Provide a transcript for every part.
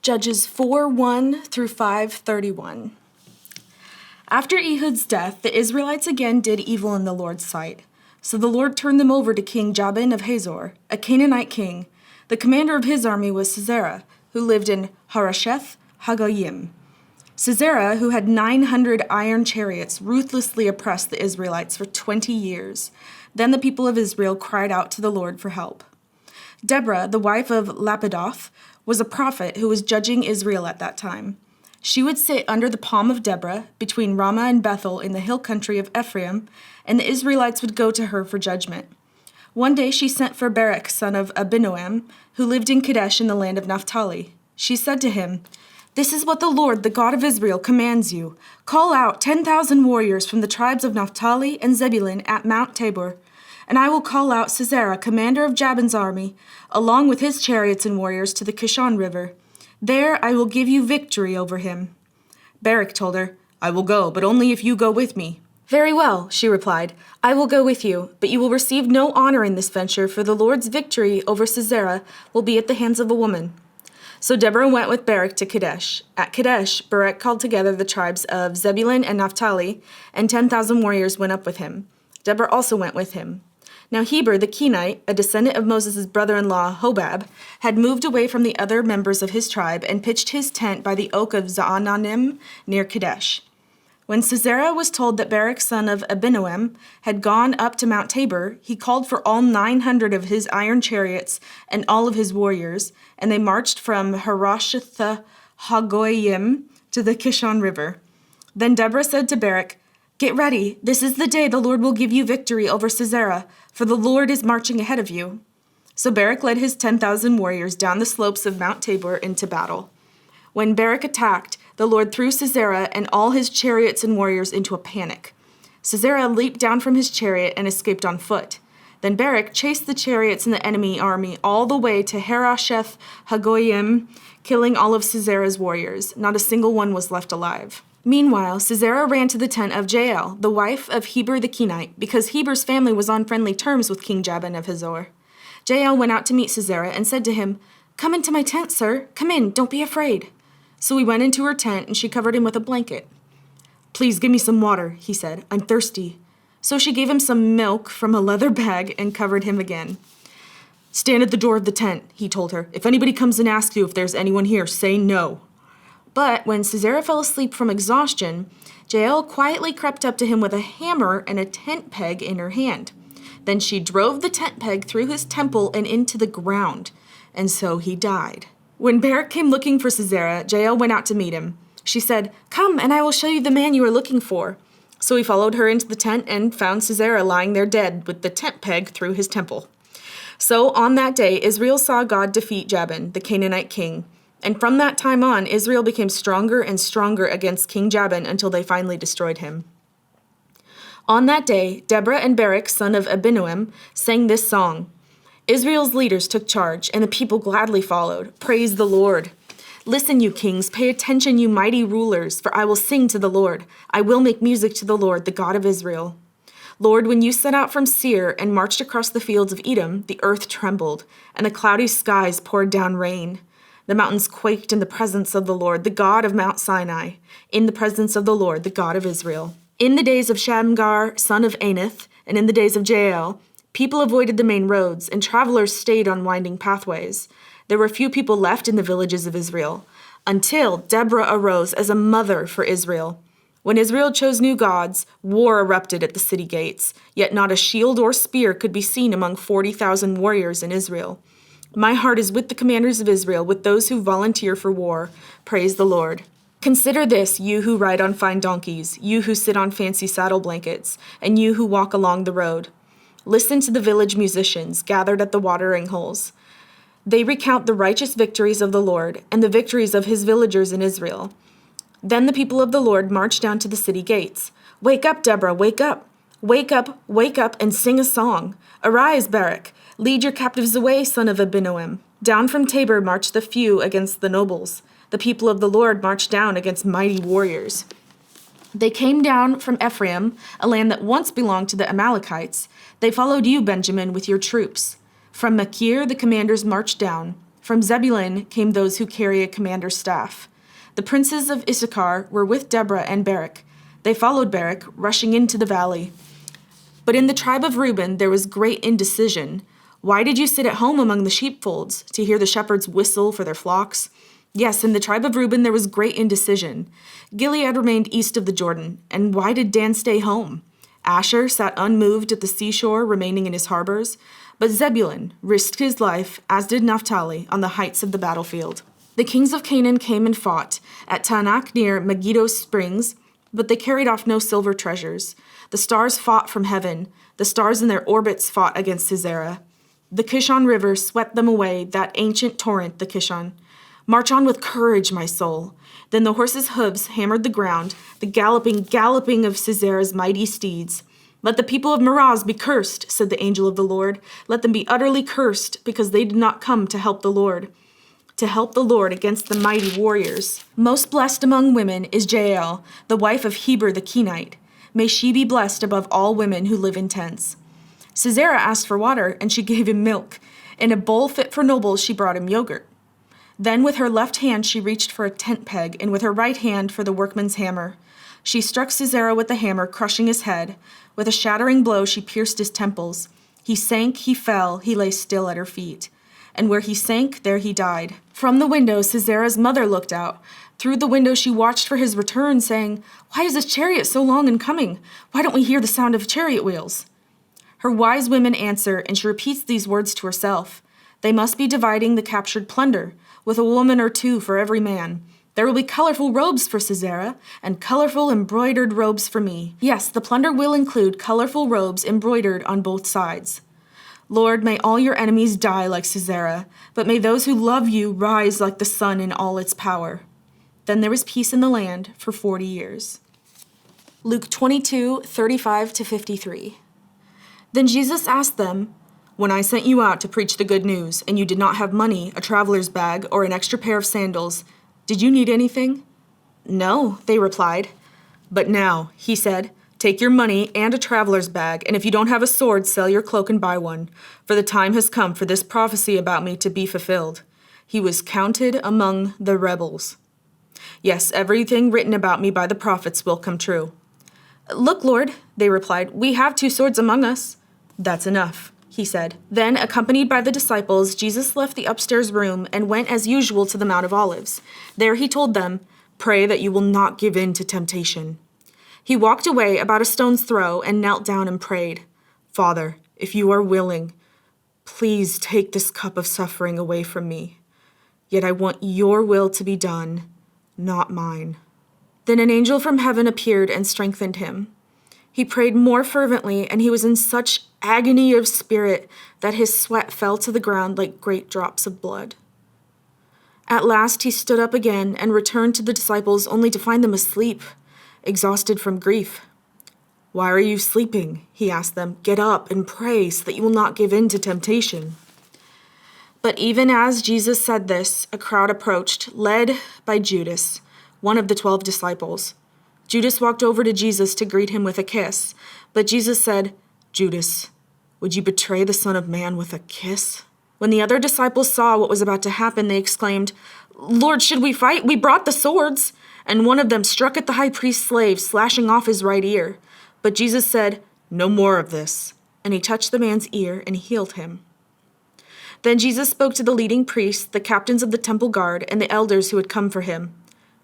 Judges 4:1 through 5:31. After Ehud's death, the Israelites again did evil in the Lord's sight. So the Lord turned them over to King Jabin of Hazor, a Canaanite king. The commander of his army was Sisera, who lived in Harosheth Hagoyim. Sisera, who had 900 iron chariots, ruthlessly oppressed the Israelites for 20 years. Then the people of Israel cried out to the Lord for help. Deborah, the wife of Lapidoth, was a prophet who was judging Israel at that time. She would sit under the palm of Deborah between Ramah and Bethel in the hill country of Ephraim, and the Israelites would go to her for judgment. One day she sent for Barak, son of Abinoam, who lived in Kadesh in the land of Naphtali. She said to him, "This is what the Lord, the God of Israel, commands you. Call out 10,000 warriors from the tribes of Naphtali and Zebulun at Mount Tabor, and I will call out Sisera, commander of Jabin's army, along with his chariots and warriors to the Kishon River. There I will give you victory over him." Barak told her, "I will go, but only if you go with me." "Very well," she replied. "I will go with you, but you will receive no honor in this venture, for the Lord's victory over Sisera will be at the hands of a woman." So Deborah went with Barak to Kadesh. At Kadesh, Barak called together the tribes of Zebulun and Naphtali, and 10,000 warriors went up with him. Deborah also went with him. Now Heber the Kenite, a descendant of Moses' brother-in-law Hobab, had moved away from the other members of his tribe and pitched his tent by the oak of Zaananim near Kadesh. When Sisera was told that Barak, son of Abinoam, had gone up to Mount Tabor, he called for all 900 of his iron chariots and all of his warriors, and they marched from Harosheth Hagoyim to the Kishon River. Then Deborah said to Barak, "Get ready, this is the day the Lord will give you victory over Sisera, for the Lord is marching ahead of you." So Barak led his 10,000 warriors down the slopes of Mount Tabor into battle. When Barak attacked, the Lord threw Sisera and all his chariots and warriors into a panic. Sisera leaped down from his chariot and escaped on foot. Then Barak chased the chariots and the enemy army all the way to Harosheth Hagoyim, killing all of Sisera's warriors. Not a single one was left alive. Meanwhile, Sisera ran to the tent of Jael, the wife of Heber the Kenite, because Heber's family was on friendly terms with King Jabin of Hazor. Jael went out to meet Sisera and said to him, "Come into my tent, sir. Come in, don't be afraid." So he went into her tent, and she covered him with a blanket. "Please give me some water," he said. "I'm thirsty." So she gave him some milk from a leather bag and covered him again. "Stand at the door of the tent," he told her. "If anybody comes and asks you if there's anyone here, say no." But when Sisera fell asleep from exhaustion, Jael quietly crept up to him with a hammer and a tent peg in her hand. Then she drove the tent peg through his temple and into the ground, and so he died. When Barak came looking for Sisera, Jael went out to meet him. She said, "Come, and I will show you the man you are looking for." So he followed her into the tent and found Sisera lying there dead with the tent peg through his temple. So on that day, Israel saw God defeat Jabin, the Canaanite king. And from that time on, Israel became stronger and stronger against King Jabin until they finally destroyed him. On that day, Deborah and Barak, son of Abinoam, sang this song. Israel's leaders took charge, and the people gladly followed. Praise the Lord. Listen, you kings, pay attention, you mighty rulers, for I will sing to the Lord. I will make music to the Lord, the God of Israel. Lord, when you set out from Seir and marched across the fields of Edom, the earth trembled, and the cloudy skies poured down rain. The mountains quaked in the presence of the Lord, the God of Mount Sinai, in the presence of the Lord, the God of Israel. In the days of Shamgar, son of Anath, and in the days of Jael, people avoided the main roads, and travelers stayed on winding pathways. There were few people left in the villages of Israel, until Deborah arose as a mother for Israel. When Israel chose new gods, war erupted at the city gates, yet not a shield or spear could be seen among 40,000 warriors in Israel. My heart is with the commanders of Israel, with those who volunteer for war. Praise the Lord. Consider this, you who ride on fine donkeys, you who sit on fancy saddle blankets, and you who walk along the road. Listen to the village musicians gathered at the watering holes. They recount the righteous victories of the Lord and the victories of his villagers in Israel. Then the people of the Lord marched down to the city gates. Wake up, Deborah, wake up. Wake up, and sing a song. Arise, Barak. Lead your captives away, son of Abinoam. Down from Tabor marched the few against the nobles. The people of the Lord marched down against mighty warriors. They came down from Ephraim, a land that once belonged to the Amalekites. They followed you, Benjamin, with your troops. From Machir the commanders marched down. From Zebulun came those who carry a commander's staff. The princes of Issachar were with Deborah and Barak. They followed Barak, rushing into the valley. But in the tribe of Reuben there was great indecision. Why did you sit at home among the sheepfolds, to hear the shepherds whistle for their flocks? Yes, in the tribe of Reuben there was great indecision. Gilead remained east of the Jordan. And why did Dan stay home? Asher sat unmoved at the seashore, remaining in his harbors. But Zebulun risked his life, as did Naphtali, on the heights of the battlefield. The kings of Canaan came and fought at Taanach near Megiddo springs, but they carried off no silver treasures. The stars fought from heaven. The stars in their orbits fought against Sisera. The Kishon River swept them away, that ancient torrent, the Kishon. March on with courage, my soul. Then the horses' hooves hammered the ground, the galloping of Sisera's mighty steeds. Let the people of Meroz be cursed, said the angel of the Lord. Let them be utterly cursed, because they did not come to help the Lord against the mighty warriors. Most blessed among women is Jael, the wife of Heber the Kenite. May she be blessed above all women who live in tents. Sisera asked for water, and she gave him milk. In a bowl fit for nobles, she brought him yogurt. Then with her left hand she reached for a tent peg, and with her right hand for the workman's hammer. She struck Sisera with the hammer, crushing his head. With a shattering blow she pierced his temples. He sank, he fell, he lay still at her feet. And where he sank, there he died. From the window Sisera's mother looked out. Through the window she watched for his return, saying, "Why is his chariot so long in coming? Why don't we hear the sound of chariot wheels?" Her wise women answer, and she repeats these words to herself. They must be dividing the captured plunder, with a woman or two for every man. There will be colorful robes for Sisera, and colorful embroidered robes for me. Yes, the plunder will include colorful robes embroidered on both sides. Lord, may all your enemies die like Sisera, but may those who love you rise like the sun in all its power. Then there was peace in the land for 40 years. Luke 22:35-53. Then Jesus asked them, "When I sent you out to preach the good news, and you did not have money, a traveler's bag, or an extra pair of sandals, did you need anything?" "No," they replied. "But now," he said, "take your money and a traveler's bag, and if you don't have a sword, sell your cloak and buy one. For the time has come for this prophecy about me to be fulfilled. He was counted among the rebels. Yes, everything written about me by the prophets will come true." "Look, Lord," they replied, "we have 2 swords among us." "That's enough," he said. Then, accompanied by the disciples, Jesus left the upstairs room and went as usual to the Mount of Olives. There he told them, "Pray that you will not give in to temptation." He walked away about a stone's throw and knelt down and prayed, "Father, if you are willing, please take this cup of suffering away from me. Yet I want your will to be done, not mine." Then an angel from heaven appeared and strengthened him. He prayed more fervently, and he was in such agony of spirit that his sweat fell to the ground like great drops of blood. At last he stood up again and returned to the disciples, only to find them asleep, exhausted from grief. "Why are you sleeping?" he asked them. "Get up and pray so that you will not give in to temptation." But even as Jesus said this, a crowd approached, led by Judas, one of the 12 disciples. Judas walked over to Jesus to greet him with a kiss, but Jesus said, "Judas, would you betray the Son of Man with a kiss?" When the other disciples saw what was about to happen, they exclaimed, "Lord, should we fight? We brought the swords." And one of them struck at the high priest's slave, slashing off his right ear. But Jesus said, "No more of this." And he touched the man's ear and healed him. Then Jesus spoke to the leading priests, the captains of the temple guard, and the elders who had come for him.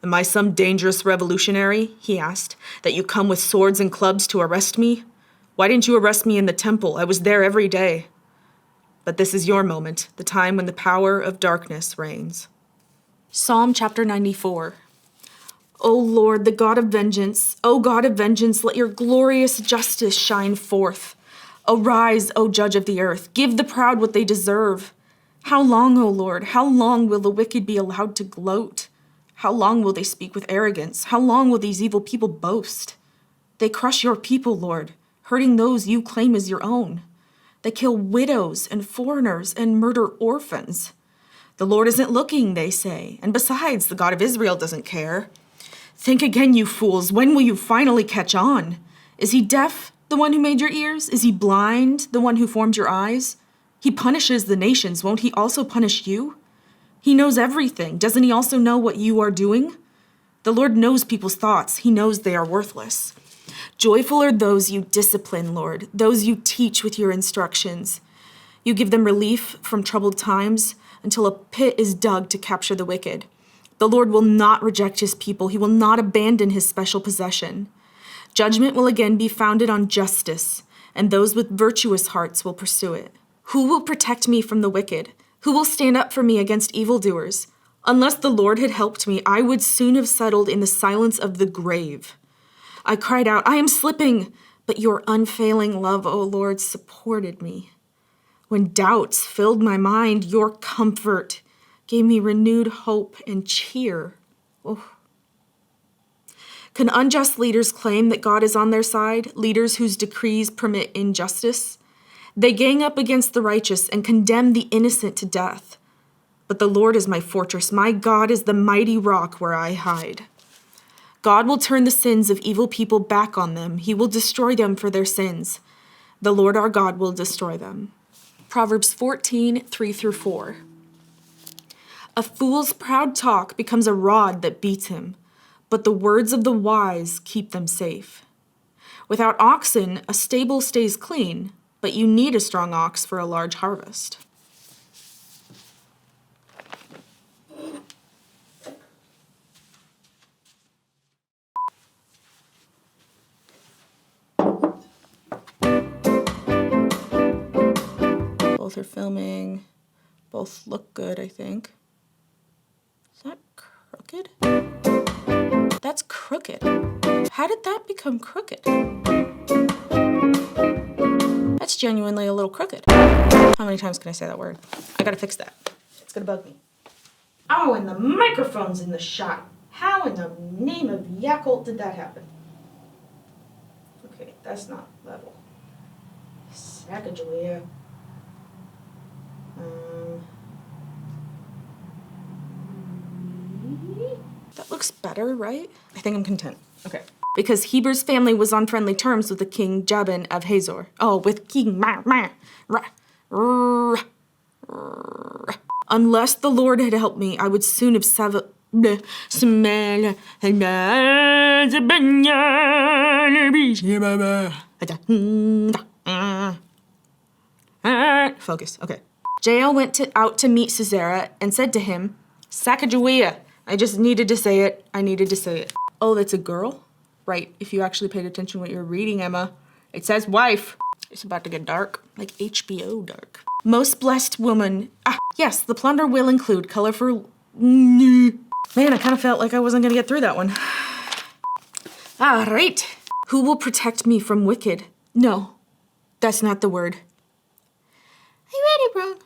"Am I some dangerous revolutionary," he asked, "that you come with swords and clubs to arrest me? Why didn't you arrest me in the temple? I was there every day." But this is your moment, the time when the power of darkness reigns. Psalm chapter 94. O Lord, the God of vengeance, O God of vengeance, let your glorious justice shine forth. Arise, O Judge of the earth, give the proud what they deserve. How long, O Lord, how long will the wicked be allowed to gloat? How long will they speak with arrogance? How long will these evil people boast? They crush your people, Lord, hurting those you claim as your own. They kill widows and foreigners and murder orphans. The Lord isn't looking, they say, and besides, the God of Israel doesn't care. Think again, you fools. When will you finally catch on? Is he deaf, the one who made your ears? Is he blind, the one who formed your eyes? He punishes the nations. Won't he also punish you? He knows everything. Doesn't he also know what you are doing? The Lord knows people's thoughts. He knows they are worthless. Joyful are those you discipline, Lord, those you teach with your instructions. You give them relief from troubled times until a pit is dug to capture the wicked. The Lord will not reject his people. He will not abandon his special possession. Judgment will again be founded on justice, and those with virtuous hearts will pursue it. Who will protect me from the wicked? Who will stand up for me against evildoers? Unless the Lord had helped me, I would soon have settled in the silence of the grave. I cried out, I am slipping, but your unfailing love, O Lord, supported me. When doubts filled my mind, your comfort gave me renewed hope and cheer. Oh. Can unjust leaders claim that God is on their side, leaders whose decrees permit injustice? They gang up against the righteous and condemn the innocent to death. But the Lord is my fortress. My God is the mighty rock where I hide. God will turn the sins of evil people back on them. He will destroy them for their sins. The Lord our God will destroy them. Proverbs 14, 3-4. A fool's proud talk becomes a rod that beats him, but the words of the wise keep them safe. Without oxen, a stable stays clean, but you need a strong ox for a large harvest. Both are filming. Both look good, I think. Is that crooked? That's crooked. How did that become crooked? That's genuinely a little crooked. How many times can I say that word? I gotta fix that. It's gonna bug me. Oh, and the microphone's in the shot. How in the name of Yakult did that happen? Okay, that's not level. Sacagawea. That looks better, right? I think I'm content. Okay. Because Heber's family was on friendly terms with the king Jabin of Hazor. Oh, with King Unless the Lord had helped me, I would soon have Focus. Okay. Jael went out to meet Sisera and said to him, Sacagawea. I just needed to say it. I needed to say it. Oh, that's a girl? Right, if you actually paid attention to what you're reading, Emma. It says wife. It's about to get dark, like HBO dark. Most blessed woman. Yes, the plunder will include colorful. Man, I kind of felt like I wasn't gonna get through that one. All right. Who will protect me from wicked? No, that's not the word. I read it wrong.